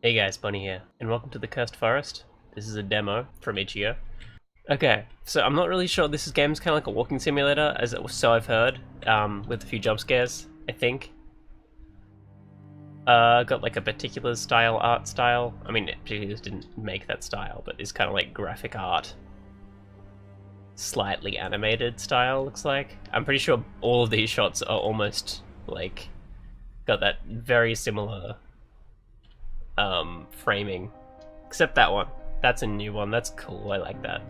Hey guys, Bunny here, and welcome to the Cursed Forest. This is a demo from Ichigo. Okay, so I'm not really sure. This game's kind of like a walking simulator, as it was, so I've heard, with a few jump scares, I think. Got like a particular art style. I mean, particulars didn't make that style, but it's kind of like graphic art. Slightly animated style, looks like. I'm pretty sure all of these shots are almost, like, got that very similar framing, except that one. That's a new one. That's cool. I like that.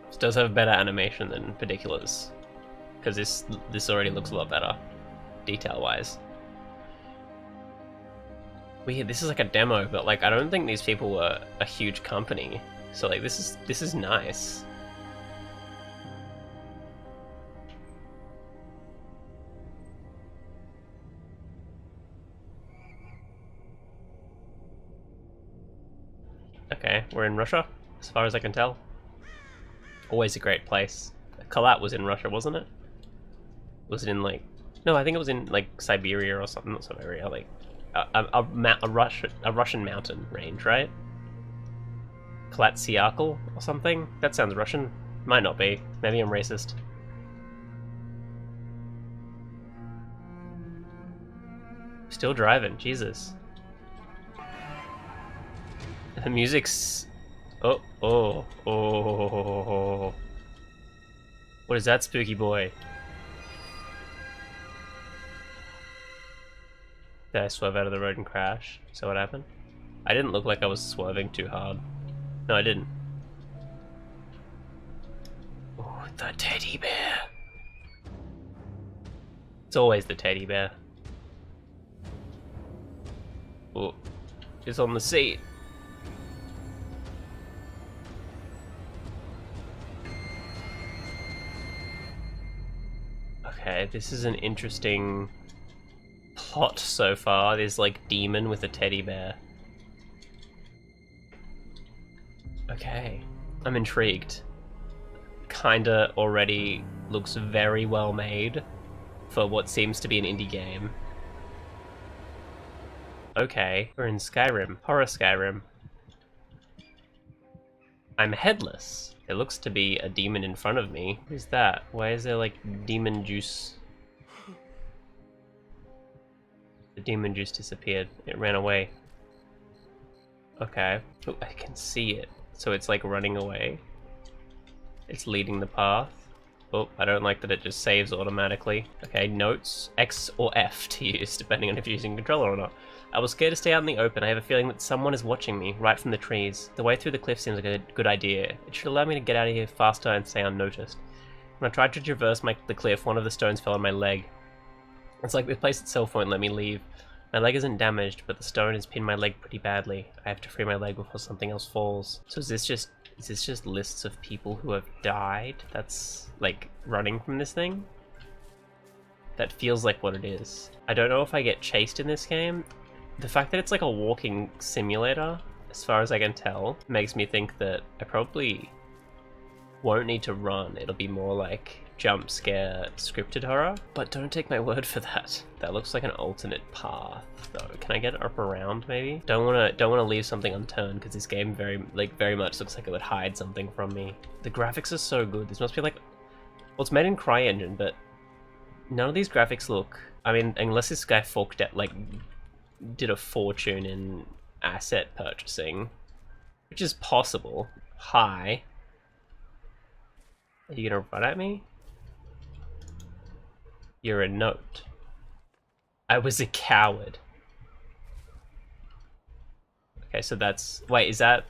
This does have better animation than Particulars, because this already looks a lot better, detail-wise. Weird. This is like a demo, but like I don't think these people were a huge company. So like this is nice. Okay, we're in Russia, as far as I can tell. Always a great place. Kalat was in Russia, wasn't it? Was it in like... No, I think it was in like Siberia or something. Not Siberia, like a Russian mountain range, right? Kalat or something? That sounds Russian. Might not be. Maybe I'm racist. Still driving, Jesus. The music's... Oh. What is that, spooky boy? Did I swerve out of the road and crash? Is that what happened? I didn't look like I was swerving too hard. No, I didn't. Oh, the teddy bear. It's always the teddy bear. Oh, it's on the seat. Okay, this is an interesting plot so far. There's like demon with a teddy bear. Okay, I'm intrigued. Kinda already looks very well made for what seems to be an indie game. Okay, we're in Skyrim, horror Skyrim. I'm headless. There looks to be a demon in front of me. What is that? Why is there like demon juice? The demon juice disappeared. It ran away. Okay. Oh, I can see it. So it's like running away. It's leading the path. Oh, I don't like that it just saves automatically. Okay, notes, X or F to use, depending on if you're using a controller or not. I was scared to stay out in the open. I have a feeling that someone is watching me, right from the trees. The way through the cliff seems like a good idea. It should allow me to get out of here faster and stay unnoticed. When I tried to traverse the cliff, one of the stones fell on my leg. It's like the place itself won't let me leave. My leg isn't damaged, but the stone has pinned my leg pretty badly. I have to free my leg before something else falls. So is this just lists of people who have died? That's like running from this thing? That feels like what it is. I don't know if I get chased in this game. The fact that it's like a walking simulator, as far as I can tell, makes me think that I probably won't need to run. It'll be more like jump scare scripted horror. But don't take my word for that. That looks like an alternate path though. Can I get up around maybe? Don't wanna leave something unturned, because this game very much looks like it would hide something from me. The graphics are so good. This must be like, well, it's made in CryEngine, but none of these graphics look, I mean, unless this guy did a fortune in asset purchasing, which is possible. Hi. Are you gonna run at me? You're a note. I was a coward. Okay, so that's... Wait, is that...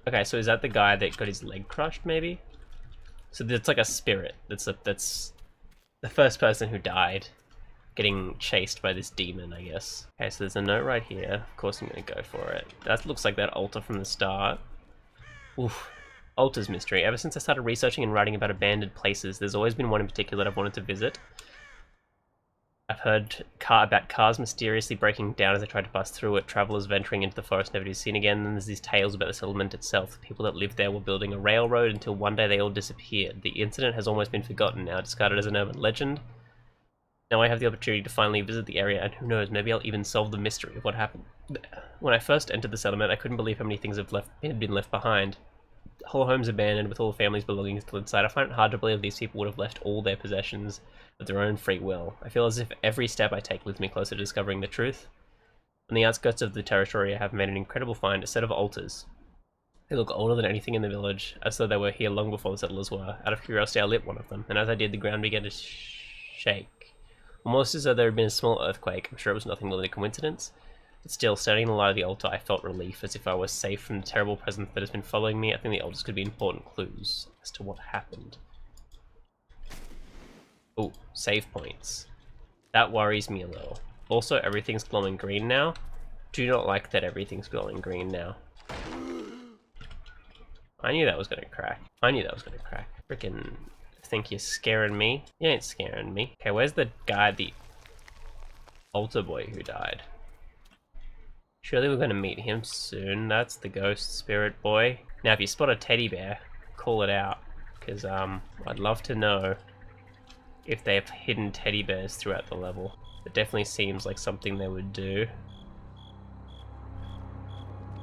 Okay, so is that the guy that got his leg crushed, maybe? So that's like a spirit. That's the first person who died getting chased by this demon, I guess. Okay, so there's a note right here. Of course I'm gonna go for it. That looks like that altar from the start. Oof. Altar's mystery. Ever since I started researching and writing about abandoned places, there's always been one in particular that I've wanted to visit. I've heard about cars mysteriously breaking down as I tried to pass through it, travelers venturing into the forest never to be seen again, and there's these tales about the settlement itself. The people that lived there were building a railroad until one day they all disappeared. The incident has almost been forgotten now, discarded as an urban legend. Now I have the opportunity to finally visit the area, and who knows, maybe I'll even solve the mystery of what happened. When I first entered the settlement, I couldn't believe how many things had been left behind. The whole home's abandoned, with all the family's belongings still inside. I find it hard to believe these people would have left all their possessions of their own free will. I feel as if every step I take leads me closer to discovering the truth. On the outskirts of the territory, I have made an incredible find, a set of altars. They look older than anything in the village, as though they were here long before the settlers were. Out of curiosity, I lit one of them, and as I did, the ground began to shake. Almost as though there had been a small earthquake. I'm sure it was nothing more than a coincidence. But still, standing in the light of the altar, I felt relief, as if I was safe from the terrible presence that has been following me. I think the altars could be important clues as to what happened. Oh, save points. That worries me a little. Also, everything's glowing green now. Do not like that everything's glowing green now. I knew that was gonna crack. I knew that was gonna crack. Frickin' think you're scaring me? You ain't scaring me. Okay, where's the guy, the altar boy who died? Surely we're gonna meet him soon. That's the ghost spirit boy. Now, if you spot a teddy bear, call it out. Because, I'd love to know if they've hidden teddy bears throughout the level. It definitely seems like something they would do.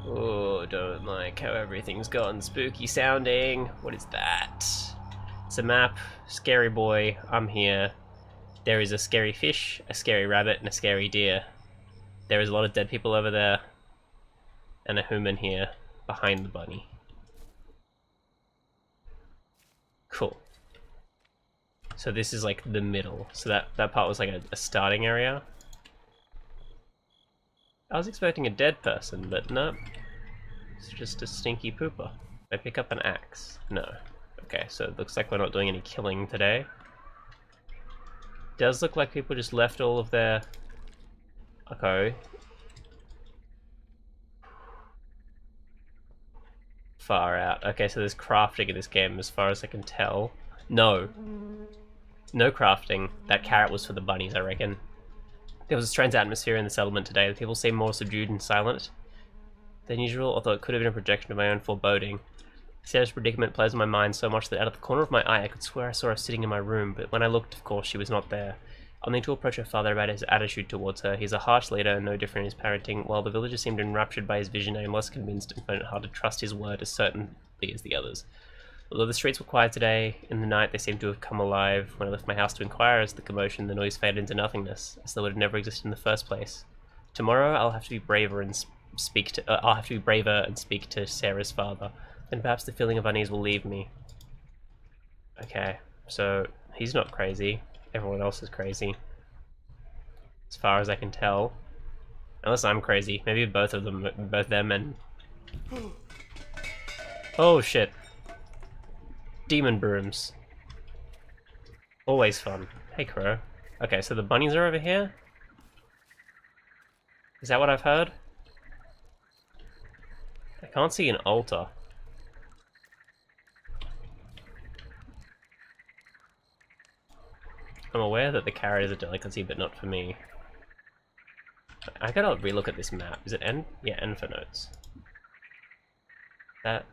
Oh, don't like how everything's gotten spooky sounding. What is that? It's a map. Scary boy, I'm here. There is a scary fish, a scary rabbit, and a scary deer. There is a lot of dead people over there. And a human here, behind the bunny. Cool. So this is like the middle. So that part was like a starting area. I was expecting a dead person, but no. It's just a stinky pooper. I pick up an axe? No. Okay, so it looks like we're not doing any killing today. Does look like people just left all of their... Okay. Far out. Okay, so there's crafting in this game as far as I can tell. No. No crafting. That carrot was for the bunnies, I reckon. There was a strange atmosphere in the settlement today. The people seemed more subdued and silent than usual, although it could have been a projection of my own foreboding. Sarah's predicament plays on my mind so much that out of the corner of my eye I could swear I saw her sitting in my room, but when I looked, of course, she was not there. I'll need to approach her father about his attitude towards her. He's a harsh leader and no different in his parenting. While the villagers seemed enraptured by his vision, I am less convinced and find it hard to trust his word as certainly as the others. Although the streets were quiet today, in the night they seemed to have come alive. When I left my house to inquire as the commotion, the noise faded into nothingness, as though it had never existed in the first place. Tomorrow I'll have to be braver and speak to Sarah's father. Then perhaps the feeling of unease will leave me. Okay, so he's not crazy. Everyone else is crazy. As far as I can tell. Unless I'm crazy. Maybe both them and... Oh shit. Demon brooms. Always fun. Hey Crow. Okay, so the bunnies are over here? Is that what I've heard? I can't see an altar. I'm aware that the carrot is a delicacy, but not for me. I gotta relook at this map. Is it N? Yeah, N for notes. That...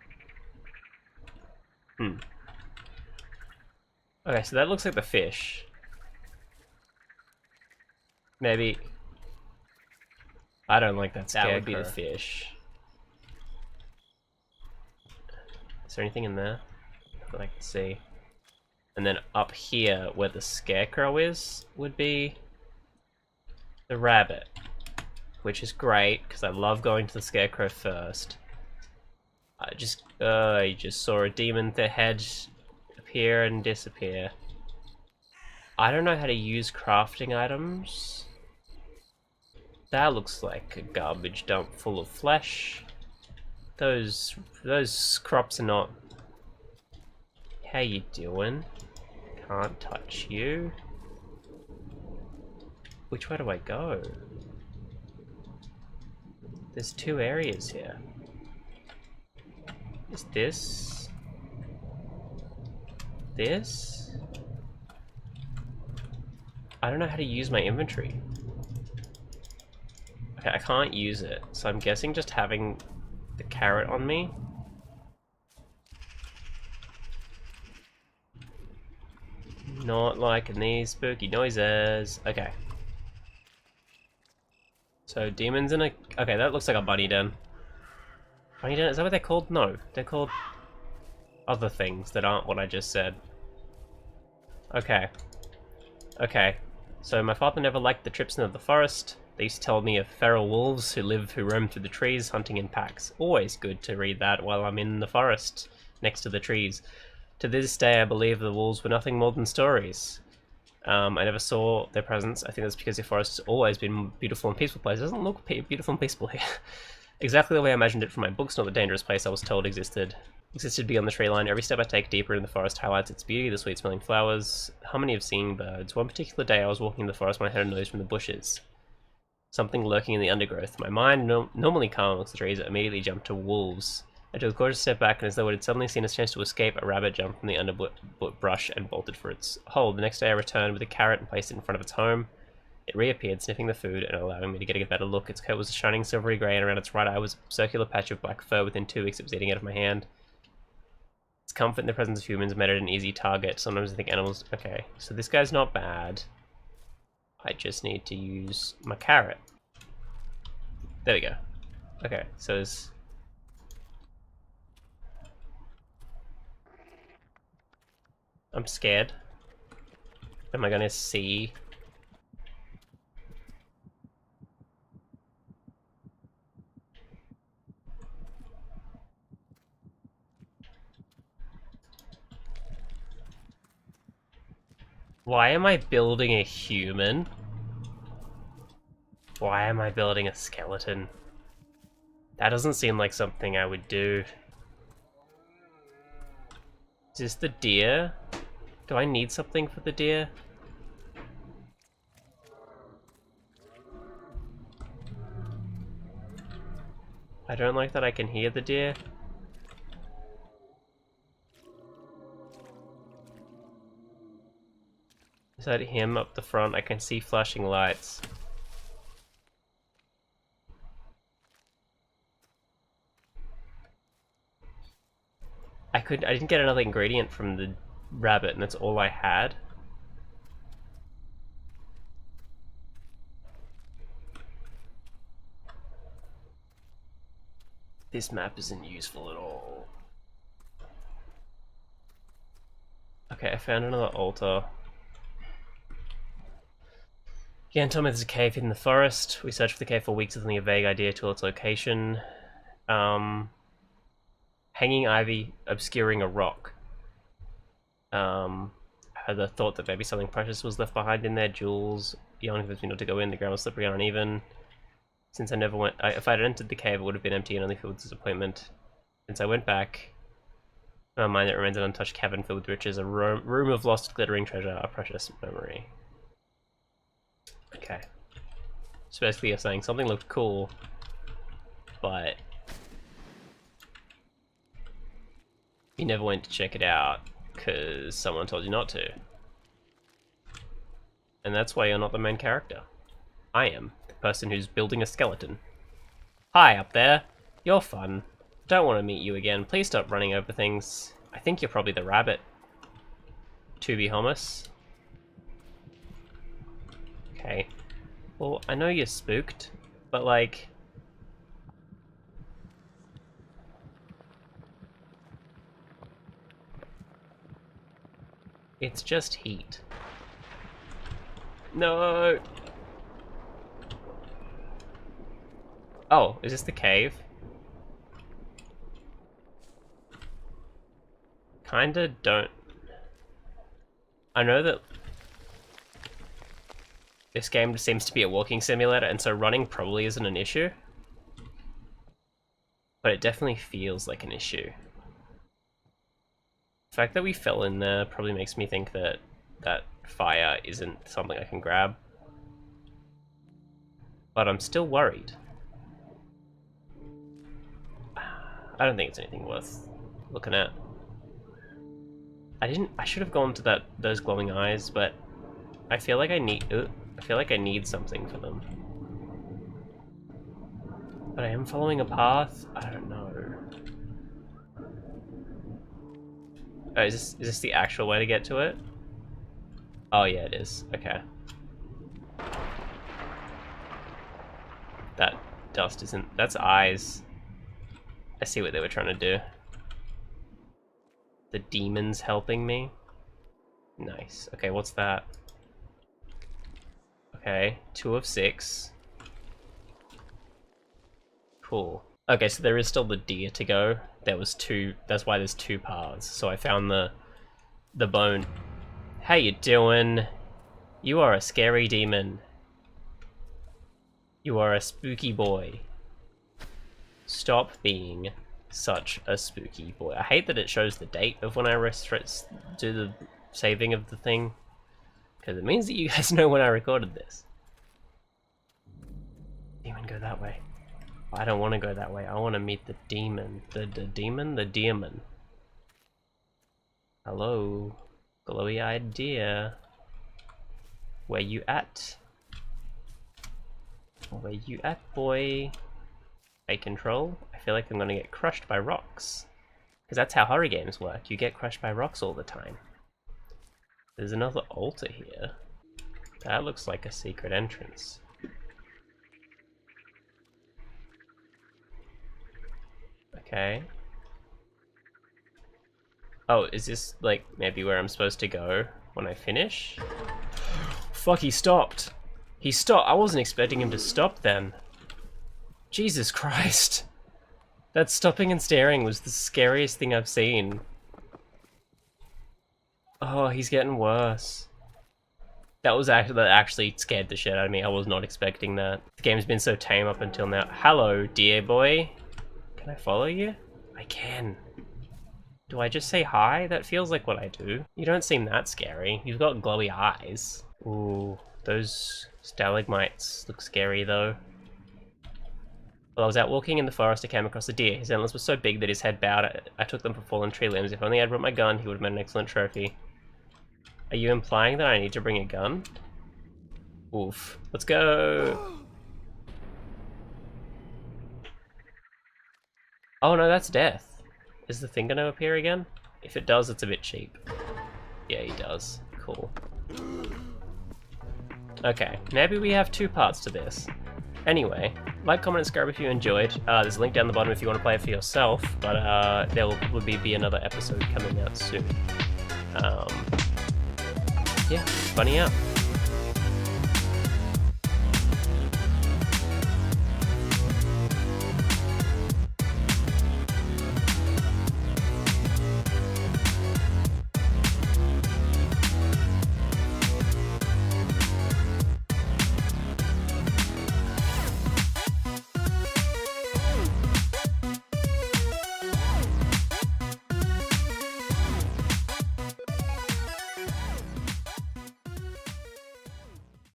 Okay, so that looks like the fish. Maybe... I don't like that scarecrow. That would be the fish. Is there anything in there that I can see? And then up here, where the scarecrow is, would be the rabbit. Which is great, because I love going to the scarecrow first. I just saw a demon head appear and disappear. I don't know how to use crafting items. That looks like a garbage dump full of flesh. Those crops are not... How you doing? Can't touch you. Which way do I go? There's two areas here. Is this? This? I don't know how to use my inventory. Okay, I can't use it, so I'm guessing just having the carrot on me. Not liking these spooky noises. Okay. So demons in a... Okay, that looks like a bunny den. Bunny den? Is that what they're called? No. They're called other things that aren't what I just said. Okay. Okay. So my father never liked the trips into the forest. They used to tell me of feral wolves who roam through the trees, hunting in packs. Always good to read that while I'm in the forest, next to the trees. To this day, I believe the wolves were nothing more than stories. I never saw their presence. I think that's because the forest has always been a beautiful and peaceful place. It doesn't look beautiful and peaceful here. Exactly the way I imagined it from my books, not the dangerous place I was told existed. Existed beyond the tree line. Every step I take deeper in the forest highlights its beauty, the sweet-smelling flowers, harmony of singing birds. One particular day I was walking in the forest when I heard a noise from the bushes. Something lurking in the undergrowth. My mind, normally calm amongst the trees, immediately jumped to wolves. I took a cautious step back, and as though it had suddenly seen a chance to escape, a rabbit jumped from the underbrush and bolted for its hole. The next day I returned with a carrot and placed it in front of its home. It reappeared, sniffing the food and allowing me to get a better look. Its coat was shining silvery grey, and around its right eye was a circular patch of black fur. Within 2 weeks it was eating out of my hand. Its comfort in the presence of humans made it an easy target. Sometimes I think animals... Okay, so this guy's not bad. I just need to use my carrot. There we go. Okay, so there's... I'm scared. Am I gonna see? Why am I building a human? Why am I building a skeleton? That doesn't seem like something I would do. Is this the deer? Do I need something for the deer? I don't like that I can hear the deer. Is that him up the front? I can see flashing lights. I didn't get another ingredient from the rabbit, and that's all I had. This map isn't useful at all. Okay, I found another altar. Again, told me there's a cave in the forest. We searched for the cave for weeks with only a vague idea to its location. Hanging ivy obscuring a rock. I had the thought that maybe something precious was left behind in there. Jewels. Young convinced me not to go in. The ground was slippery and uneven. Since I never went... if I had entered the cave, it would have been empty and only filled with disappointment. Since I went back, my mind that remains an untouched cavern filled with riches, a room of lost glittering treasure, a precious memory. Okay. So basically you're saying something looked cool, but you never went to check it out because someone told you not to. And that's why you're not the main character. I am the person who's building a skeleton. Hi up there. You're fun. Don't want to meet you again. Please stop running over things. I think you're probably the rabbit. To be hummus. Okay. Well, I know you're spooked, but like... it's just heat. No! Oh, is this the cave? Kinda don't... I know that this game seems to be a walking simulator, and so running probably isn't an issue. But it definitely feels like an issue. The fact that we fell in there probably makes me think that that fire isn't something I can grab. But I'm still worried. I don't think it's anything worth looking at. I should have gone to those glowing eyes, but I feel like I need something for them. But I am following a path? I don't know. Oh, is this the actual way to get to it? Oh yeah, it is. Okay. That dust isn't... That's eyes. I see what they were trying to do. The demon's helping me. Nice. Okay, what's that? Okay, 2 of 6. Cool. Okay, so there is still the deer to go. There was 2. That's why there's 2 paths. So I found the bone. How you doing? You are a scary demon. You are a spooky boy. Stop being such a spooky boy. I hate that it shows the date of when I do the saving of the thing, because it means that you guys know when I recorded this. Demon, go that way. I don't want to go that way. I want to meet the demon. The demon? The demon. Hello, glowy-eyed deer. Where you at? Where you at, boy? Take control. I feel like I'm gonna get crushed by rocks. Because that's how horror games work. You get crushed by rocks all the time. There's another altar here. That looks like a secret entrance. Okay. Oh, is this like maybe where I'm supposed to go when I finish? Fuck, he stopped. He stopped. I wasn't expecting him to stop then. Jesus Christ. That stopping and staring was the scariest thing I've seen. Oh, he's getting worse. That actually scared the shit out of me. I was not expecting that. The game's been so tame up until now. Hello, dear boy. Can I follow you? I can. Do I just say hi? That feels like what I do. You don't seem that scary. You've got glowy eyes. Ooh, those stalagmites look scary though. While I was out walking in the forest, I came across a deer. His antlers were so big that his head bowed. I took them for fallen tree limbs. If only I'd brought my gun, he would have made an excellent trophy. Are you implying that I need to bring a gun? Oof. Let's go! Oh no, that's death. Is the thing gonna appear again? If it does, it's a bit cheap. Yeah, he does. Cool. Okay, maybe we have 2 parts to this. Anyway, like, comment, and subscribe if you enjoyed. There's a link down the bottom if you want to play it for yourself, but there will probably be another episode coming out soon. Yeah, funny out.